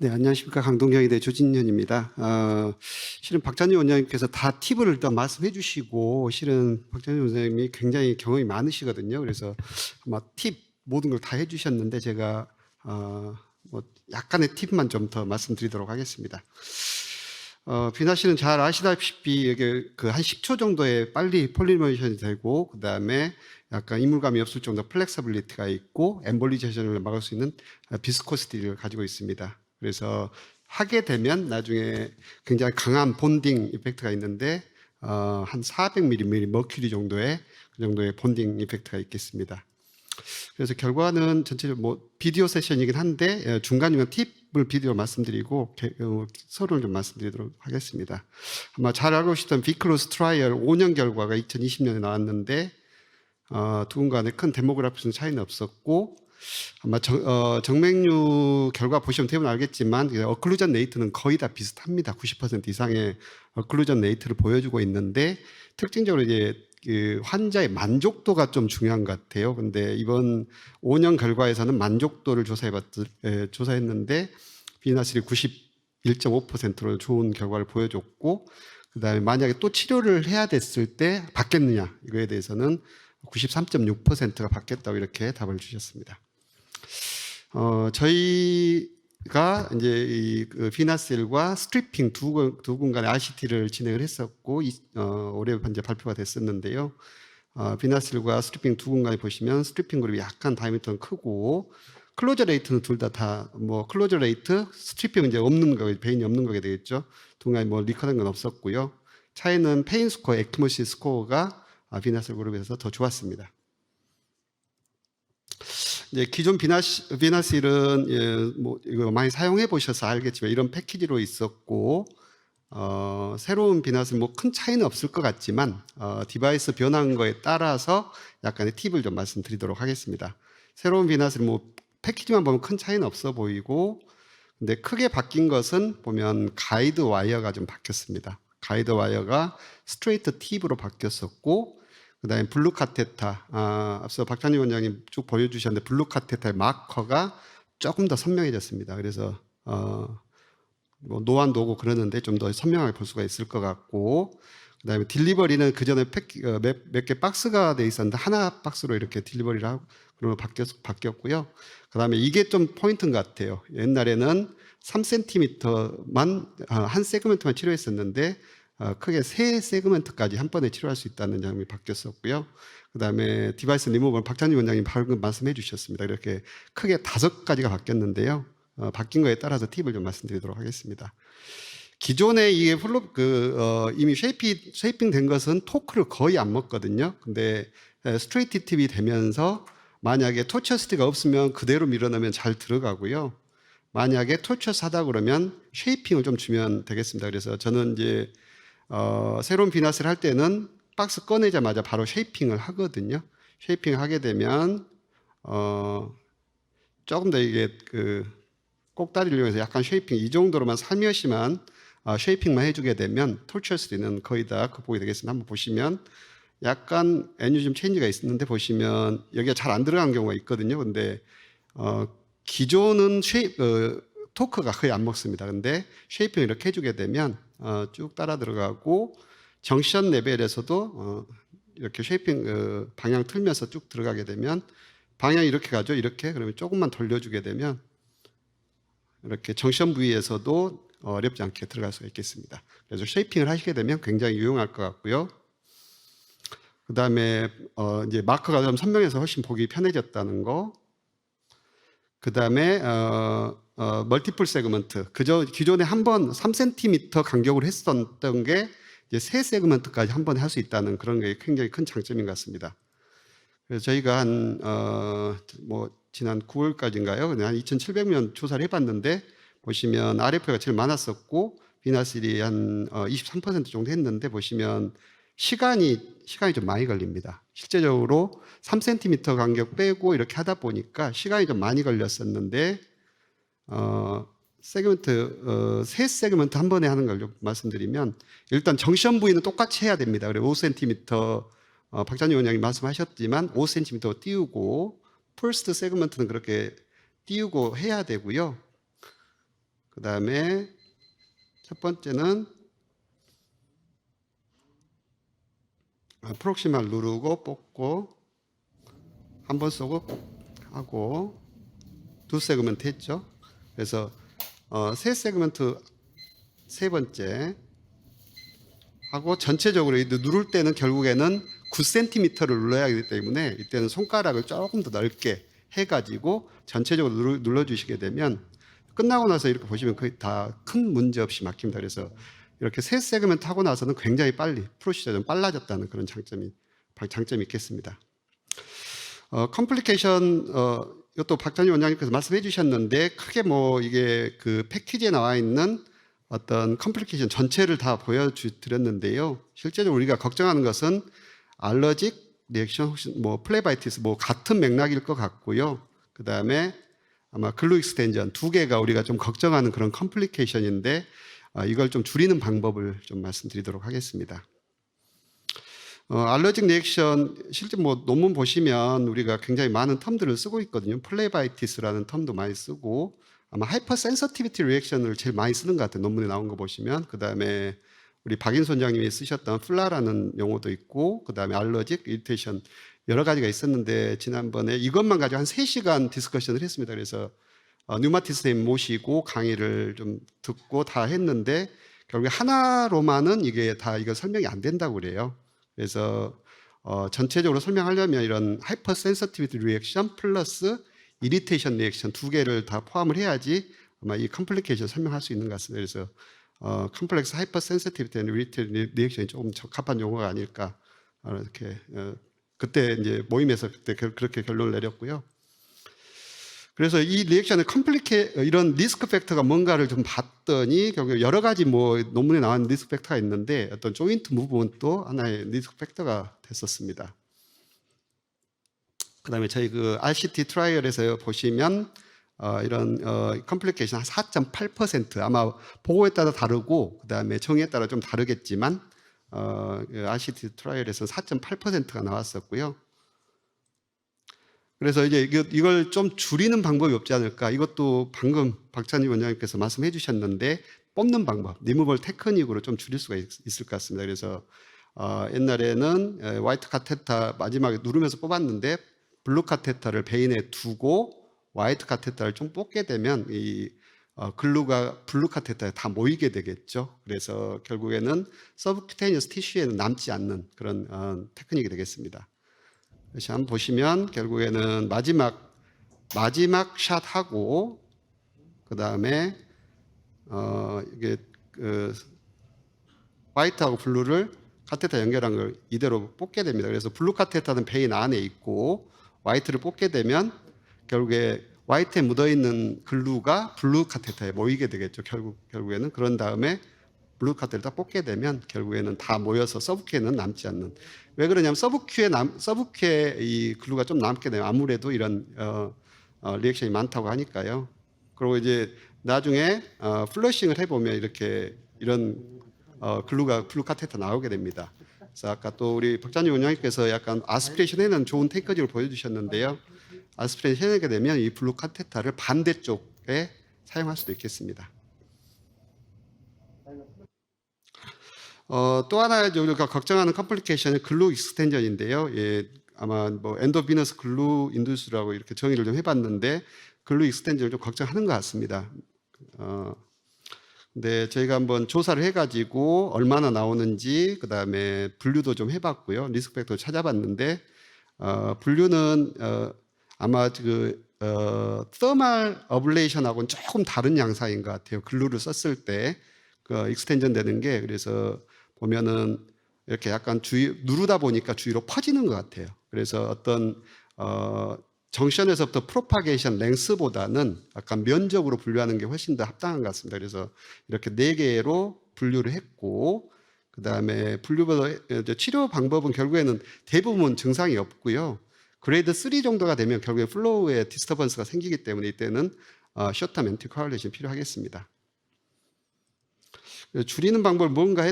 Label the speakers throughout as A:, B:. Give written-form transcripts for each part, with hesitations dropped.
A: 네, 안녕하십니까. 강동경의대 조진현입니다. 실은 박찬희 원장님께서 다 팁을 일단 말씀해 주시고, 실은 박찬희 원장님이 굉장히 경험이 많으시거든요. 그래서 아마 팁 모든 걸 다 해주셨는데, 제가 뭐 약간의 팁만 좀 더 말씀드리도록 하겠습니다. 비나 씨는 잘 아시다시피 이게 그 한 10초 정도에 빨리 폴리머레이션이 되고, 그 다음에 약간 이물감이 없을 정도 플렉서빌리티가 있고, 엠볼리제이션을 막을 수 있는 비스코시티를 가지고 있습니다. 그래서 하게 되면 나중에 굉장히 강한 본딩 이펙트가 있는데 한 400ml 머큐리 정도의 그 정도의 본딩 이펙트가 있겠습니다. 그래서 결과는 전체적으로 뭐 비디오 세션이긴 한데 중간중간 팁을 비디오 말씀드리고 서론을 좀 말씀드리도록 하겠습니다. 아마 잘 알고 계시던 비클로스 트라이얼 5년 결과가 2020년에 나왔는데 두 분 간에 큰 데모그래피는 차이는 없었고, 아마 정맥류 결과 보시면 대부분 알겠지만 어클루전 레이트는 거의 다 비슷합니다. 90% 이상의 어클루전 레이트를 보여주고 있는데, 특징적으로 이제 그 환자의 만족도가 좀 중요한 것 같아요. 근데 이번 5년 결과에서는 만족도를 조사했는데 비나실이 91.5%로 좋은 결과를 보여줬고, 그다음에 만약에 또 치료를 해야 됐을 때 바뀌었느냐 이거에 대해서는 93.6%가 바뀌었다고 이렇게 답을 주셨습니다. 저희가 이제 이 비나셀과 스트리핑 두 군간의 RCT를 진행을 했었고, 올해 이제 발표가 됐었는데요. 비나셀과 스트리핑 두 군간에 보시면 스트리핑 그룹이 약간 다이미터는 크고, 클로저 레이트는 둘 다 뭐 클로저 레이트, 스트리핑은 이제 없는 거, 베인이 없는 거게 되겠죠. 중간에 뭐 리커된 건 없었고요. 차이는 페인 스코어, 액티모시 스코어가 비나셀 그룹에서 더 좋았습니다. 이제 기존 비나실은 뭐 이거 많이 사용해 보셔서 알겠지만 이런 패키지로 있었고, 새로운 비나실 뭐 큰 차이는 없을 것 같지만 디바이스 변한 거에 따라서 약간의 팁을 좀 말씀드리도록 하겠습니다. 새로운 비나실 뭐 패키지만 보면 큰 차이는 없어 보이고, 근데 크게 바뀐 것은 보면 가이드 와이어가 좀 바뀌었습니다. 가이드 와이어가 스트레이트 팁으로 바뀌었었고, 그 다음에 블루 카테타, 앞서 박찬희 원장님 쭉 보여주셨는데 블루 카테타의 마커가 조금 더 선명해졌습니다. 그래서 뭐 노안도 오고 그러는데 좀 더 선명하게 볼 수가 있을 것 같고, 그 다음에 딜리버리는 그 전에 몇 개 박스가 돼 있었는데 하나 박스로 이렇게 딜리버리를 하고 그러면 바뀌었고요. 그 다음에 이게 좀 포인트인 것 같아요. 옛날에는 3cm만 한 세그먼트만 치료했었는데 크게 세 세그먼트까지 한 번에 치료할 수 있다는 점이 바뀌었었고요. 그 다음에 디바이스 리무벌 박찬희 원장님 방금 말씀해 주셨습니다. 이렇게 크게 5가지가 바뀌었는데요. 바뀐 거에 따라서 팁을 좀 말씀드리도록 하겠습니다. 기존에 이게 이미 쉐이핑 된 것은 토크를 거의 안 먹거든요. 근데 스트레이트 팁이 되면서 만약에 토처스티가 없으면 그대로 밀어넣으면 잘 들어가고요. 만약에 토처스 하다 그러면 쉐이핑을 좀 주면 되겠습니다. 그래서 저는 이제 새로운 비나스를 할 때는 박스 꺼내자마자 바로 쉐이핑을 하거든요. 쉐이핑을 하게 되면 조금 더 이게 그 꼭다리를 이용해서 약간 쉐이핑 이 정도로만 살며시만 쉐이핑만 해주게 되면 톨처스는 거의 다 극복이 되겠습니다. 한번 보시면 약간 애뉴즘 체인지가 있는데 보시면 여기가 잘 안 들어간 경우가 있거든요. 근데 기존은 토크가 거의 안 먹습니다. 근데 쉐이핑을 이렇게 해주게 되면 쭉 따라 들어가고, 정션 레벨에서도 이렇게 쉐이핑 방향 틀면서 쭉 들어가게 되면 방향이 이렇게 가죠. 이렇게 그러면 조금만 돌려주게 되면 이렇게 정션 부위에서도 어렵지 않게 들어갈 수가 있겠습니다. 그래서 쉐이핑을 하시게 되면 굉장히 유용할 것 같고요. 그 다음에 이제 마커가 좀 선명해서 훨씬 보기 편해졌다는 거. 그 다음에 멀티플 세그먼트. 기존에 한 번 3cm 간격으로 했었던 게 이제 3세그먼트까지 한 번에 할 수 있다는 그런 게 굉장히 큰 장점인 것 같습니다. 그래서 저희가 지난 9월까지인가요? 한 2,700명 조사를 해봤는데 보시면 RF가 제일 많았었고 비나실이 한 23% 정도 했는데 보시면 시간이 좀 많이 걸립니다. 실제적으로 3cm 간격 빼고 이렇게 하다 보니까 시간이 좀 많이 걸렸었는데 세그먼트 세 세그먼트 한 번에 하는 걸 좀 말씀드리면, 일단 정션 부위는 똑같이 해야 됩니다. 그리고 5cm 박찬희 원장님 말씀하셨지만 5cm 띄우고 퍼스트 세그먼트는 그렇게 띄우고 해야 되고요. 그 그 다음에 첫 번째는 프록시말 누르고 뽑고 한 번 쏘고 하고 두 세그먼트 했죠. 그래서 세 세그먼트 세 번째 하고 전체적으로 누를 때는 결국에는 9cm를 눌러야 하기 때문에 이때는 손가락을 조금 더 넓게 해가지고 전체적으로 눌러주시게 되면 끝나고 나서 이렇게 보시면 거의 다 큰 문제 없이 막힙니다. 그래서 이렇게 세 세그먼트 하고 나서는 굉장히 빨리 프로시저가 좀 빨라졌다는 그런 장점이 있겠습니다. 컴플리케이션 이것도 박찬희 원장님께서 말씀해 주셨는데 크게 뭐 이게 그 패키지에 나와 있는 어떤 컴플리케이션 전체를 다 보여드렸는데요. 실제적으로 우리가 걱정하는 것은 알러직 리액션 혹시 뭐 플레바이티스 뭐 같은 맥락일 것 같고요. 그 다음에 아마 글루 익스텐전 두 개가 우리가 좀 걱정하는 그런 컴플리케이션인데 이걸 좀 줄이는 방법을 좀 말씀드리도록 하겠습니다. 알러직 리액션 실제 뭐 논문 보시면 우리가 굉장히 많은 텀들을 쓰고 있거든요. 플레바이티스라는 텀도 많이 쓰고 아마 하이퍼 센서티비티 리액션을 제일 많이 쓰는 것 같아요. 논문에 나온 거 보시면. 그 다음에 우리 박인 소장님이 쓰셨던 플라라는 용어도 있고 그 다음에 알러직, 이리테이션 여러 가지가 있었는데 지난번에 이것만 가지고 한 3시간 디스커션을 했습니다. 그래서 뉴마티스 선생님 모시고 강의를 좀 듣고 다 했는데 결국에 하나로만은 이게 다 이거 설명이 안 된다고 그래요. 그래서 전체적으로 설명하려면 이런 하이퍼 센서티비티 리액션 플러스 이리테이션 리액션 두 개를 다 포함을 해야지 아마 이 컴플리케이션 설명할 수 있는 것 같습니다. 그래서 컴플렉스 하이퍼 센서티비티 앤 이리테이션 리액션이 조금 적합한 용어가 아닐까 이렇게 그때 이제 모임에서 그때 그렇게 결론을 내렸고요. 그래서 이 리액션의 이런 리스크 팩터가 뭔가를 좀 봤더니 결국 여러 가지 뭐 논문에 나온 리스크 팩터가 있는데 어떤 조인트 무브먼트도 하나의 리스크 팩터가 됐었습니다. 그다음에 저희 그 RCT 트라이얼에서 보시면 이런 컴플리케이션 한 4.8% 아마 보고에 따라 다르고 그다음에 정의에 따라 좀 다르겠지만 RCT 트라이얼에서는 4.8%가 나왔었고요. 그래서 이제 이걸 좀 줄이는 방법이 없지 않을까. 이것도 방금 박찬희 원장님께서 말씀해 주셨는데 뽑는 방법, 리무벌 테크닉으로 좀 줄일 수가 있을 것 같습니다. 그래서 옛날에는 화이트 카테터 마지막에 누르면서 뽑았는데 블루 카테터를 베인에 두고 화이트 카테터를 좀 뽑게 되면 이 글루가 블루 카테터에 다 모이게 되겠죠. 그래서 결국에는 서브큐테니어스 티슈에는 남지 않는 그런 테크닉이 되겠습니다. 다시 한번 보시면 결국에는 마지막 샷하고 그 다음에 이게 화이트하고 블루를 카테터 연결한 걸 이대로 뽑게 됩니다. 그래서 블루 카테터는 베인 안에 있고 화이트를 뽑게 되면 결국에 화이트에 묻어있는 글루가 블루 카테터에 모이게 되겠죠. 결국에는 그런 다음에 블루 카테터를 딱 뽑게 되면 결국에는 다 모여서 서브큐에는 남지 않는. 왜 그러냐면 서브큐에 이 글루가 좀 남게 되면 아무래도 이런 리액션이 많다고 하니까요. 그리고 이제 나중에 플러싱을 해보면 이렇게 이런 블루 카테터 나오게 됩니다. 그래서 아까 또 우리 박찬희 원장님께서 약간 아스피레이션 해는 좋은 테크닉을 보여주셨는데요. 아스피레이션 해내게 되면 이 블루 카테터를 반대쪽에 사용할 수도 있겠습니다. 또 하나 우리가 걱정하는 컴플리케이션은 글루 익스텐전인데요. 예, 아마 뭐 엔도비너스 글루 인두스라고 이렇게 정의를 좀 해봤는데 글루 익스텐전을 좀 걱정하는 것 같습니다. 근데 저희가 한번 조사를 해가지고 얼마나 나오는지 그 다음에 분류도 좀 해봤고요. 리스크 팩터 찾아봤는데 분류는 아마 그 서멀 어블레이션하고는 조금 다른 양상인 것 같아요. 글루를 썼을 때 그 익스텐전 되는 게 그래서 보면은 이렇게 약간 누르다 보니까 주위로 퍼지는 것 같아요. 그래서 어떤 정션에서부터 프로파게이션 랭스보다는 약간 면적으로 분류하는 게 훨씬 더 합당한 것 같습니다. 그래서 이렇게 4개로 분류를 했고 그 다음에 분류보다 치료 방법은 결국에는 대부분 증상이 없고요. 그레이드 3 정도가 되면 결국에 플로우에 디스터번스가 생기기 때문에 이때는 숏텀 엔티코아굴레이션이 필요하겠습니다. 줄이는 방법을 뭔가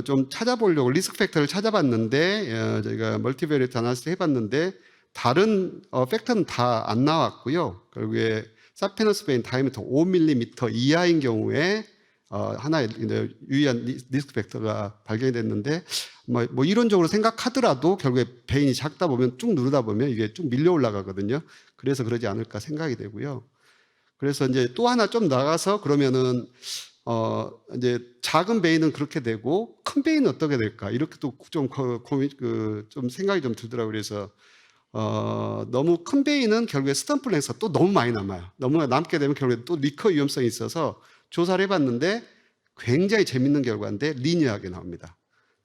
A: 좀 찾아보려고 리스크 팩터를 찾아봤는데 저희가 멀티베리트 아나리시스 해봤는데 다른 팩터는 다 안 나왔고요. 결국에 사피너스 베인 다이아미터 5mm 이하인 경우에 하나의 유의한 리스크 팩터가 발견이 됐는데 뭐 이론적으로 생각하더라도 결국에 베인이 작다 보면 쭉 누르다 보면 이게 쭉 밀려 올라가거든요. 그래서 그러지 않을까 생각이 되고요. 그래서 이제 또 하나 좀 나가서 그러면은 이제 작은 베인은 그렇게 되고 큰 베인은 어떻게 될까? 이렇게 또 좀 고민 좀 생각이 좀 들더라고요. 그래서 너무 큰 베인은 결국에 스탬플 랭스가 또 너무 많이 남아요. 너무 남게 되면 결국에 또 리커 위험성이 있어서 조사를 해봤는데 굉장히 재밌는 결과인데 리니어하게 나옵니다.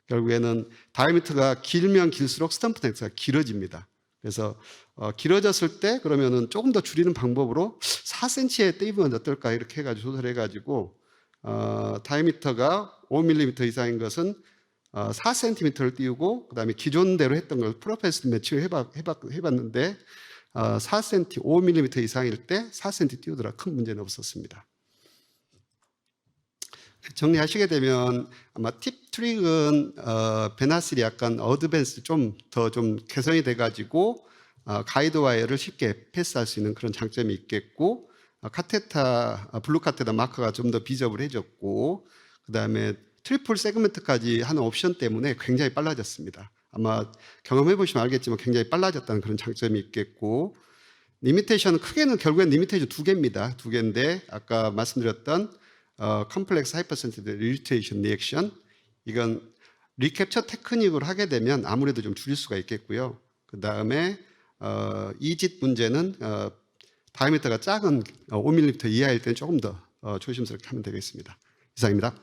A: 결국에는 다이아미터가 길면 길수록 스탬프 랭스가 길어집니다. 그래서 길어졌을 때 그러면은 조금 더 줄이는 방법으로 4cm에 떼입으면 어떨까 이렇게 해가지고 조사를 해가지고 다이아미터가 5mm 이상인 것은 4cm를 띄우고 그다음에 기존대로 했던 걸 프로페스 매칭을 해봤는데 4cm, 5mm 이상일 때 4cm 띄우더라 큰 문제는 없었습니다. 정리하시게 되면 아마 팁 트릭은 베나실이 약간 어드밴스 좀 더 좀 개선이 돼가지고 가이드 와이어를 쉽게 패스할 수 있는 그런 장점이 있겠고 블루 카테타 마커가 좀 더 비저블해졌고 그 다음에 트리플 세그먼트까지 하는 옵션 때문에 굉장히 빨라졌습니다. 아마 경험해 보시면 알겠지만 굉장히 빨라졌다는 그런 장점이 있겠고 리미테이션은 크게는 결국엔 리미테이션 두 개입니다. 두 개인데 아까 말씀드렸던 컴플렉스 하이퍼센시티브 리미테이션 리액션 이건 리캡처 테크닉으로 하게 되면 아무래도 좀 줄일 수가 있겠고요. 그 다음에 이짓 문제는 다이아미터가 작은 5mm 이하일 때는 조금 더 조심스럽게 하면 되겠습니다. 이상입니다.